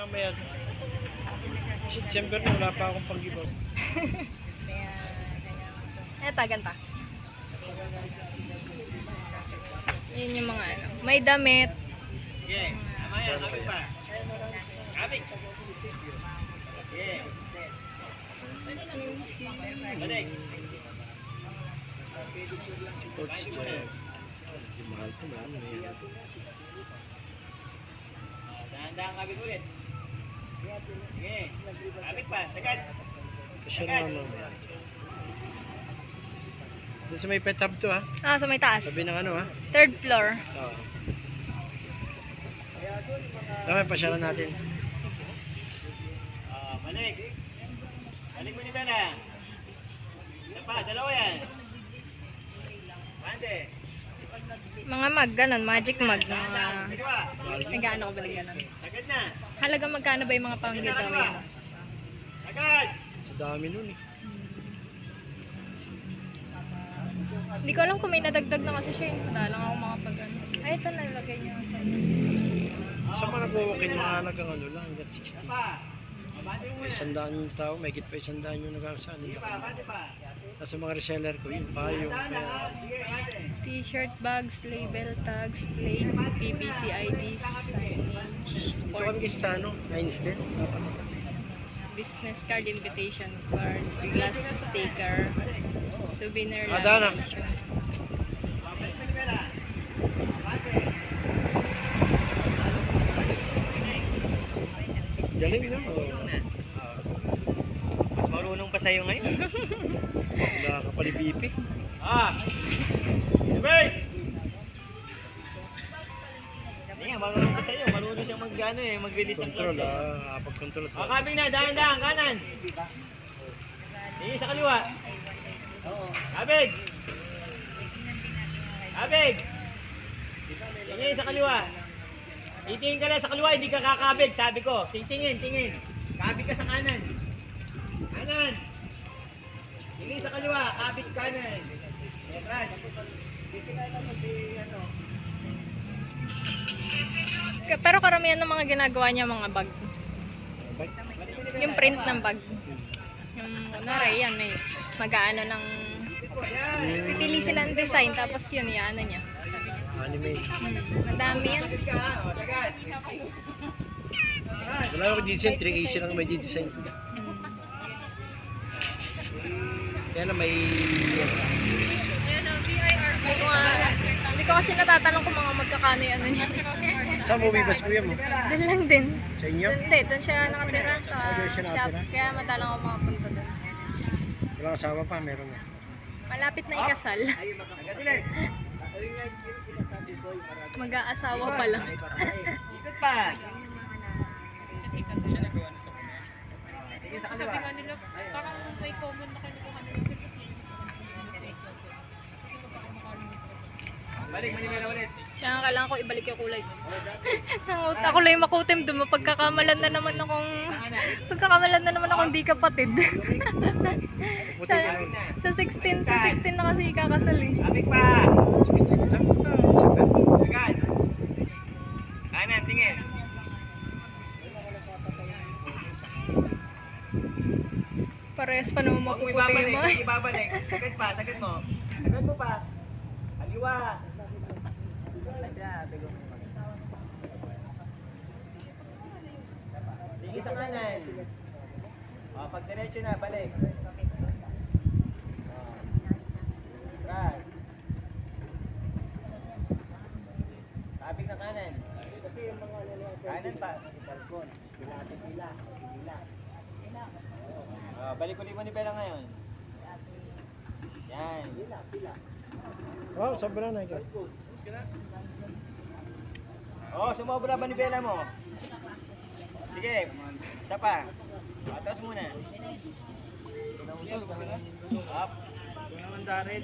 mamaya. Kasi December na wala pa akong pag-ibag. Eto, ganta. Yun yung mga ano. May damit. Yeah. Mamaya, kapit pa. Kapit. Yeah. Balik. Sports jacket. Mahal to, mahal na yan. Dahan-dahan kapit ulit. Sige. Kapit pa. Sagad. Kasi naman. Doon sa may pet hub to ha. Ah, sa may taas. Sabi ng ano ha. Third floor. Oo. Tama, pasyalan natin. Balik. Balik mo ni Bella. Isa pa, dalawa yan. Ante. Mga mag, ganun. Magic mag. Mga... Dalawa. Nag-ano ko ba ng ganun? Sagad na. Halaga magkano ba yung mga pang-giveaway? Ano? Sagad. Sa dami nun eh. Hindi ko alam kung may nadagdag na kasi siya. Wala lang ako makapag ano. Ay, ito nalagay niya. Saan ka nag-walk-in? Mahalagang ano lang, hanggang 60. Pa. Abante mo May yan. 100 yung tao, may higit pa 100 yung nag-aasahan Sige nila. pa, abante pa. Nasa mga reseller ko, yun pa yung Sige, abante. T-shirt, bags, label, tags, plate, PVC IDs, signage, Dito sport, kami kasi sa ano, Heinz din. business card, invitation card, glass sticker, souvenir Dana. lamination. Balik mo ni Bella. Abante. Galing no? Mas marunong pa sa'yo ngayon. Wala ka palibipik. Reverse! Hindi nga, marunong pa sa'yo. Marunong siyang mag-ano eh, mag-release ng Control clutch. pag-control sa... Kabing na, dahan-dahan, kanan. Tingin sa kaliwa. Kabig! Kabig! Tingin sa kaliwa. Titingin ka lang sa kaliwa, hindi ka kakabig, sabi ko. Tingin. Kabig ka sa kanan. Kanan. Tingin sa kaliwa, kabig kanan. Etras. Pero karamihan ng mga ginagawa niya mga bag. Yung print ng bag. Yung kunwari yan, may mag-aano ng... Pipili sila ng design, tapos yun, ano niya. Anime. Madami yan. Wala ako design, 3AC lang may design. Kaya na may... Hindi ko kasi natatanong kung mga magkakano yung ano niya. Saan mo bibas kuya mo? Doon lang din. Sa inyo? Hindi, doon siya nakatira sa Doon siya shop. nakatira? Kaya madalang ako makapunta doon. Walang asawa pa, meron na. Malapit na ikasal. Mag-aasawa pa lang. Ikot pa. Sabi nga nila, parang may common na kinukuha nila kasi Balik, manibela ulit. Kaya kailangan ko ibalik yung kulay ko. Nanguta ko lang yung makutim doon. Mapagkakamalan na naman akong di kapatid. Puti ka nun. Sa 16 na kasi ikakasal eh. Kabig pa. 16 ito? December? Agad. Kanan, tingin. Parehas pa naman Huwag mo mapuputi yung mga. ibabalik, ibabalik. Sagad mo. Sagad mo pa. Kaliwa. Tingin sa kanan. Pag diretso na, balik. Right. Tabig na kanan. Kanan pa. Balik ulit mo ni Bella ngayon. Yan. Oh, sobra na ikaw. Sumobra ba ni Bella mo? Sige, isa pa. Atas muna. Up. Ito naman Daryl.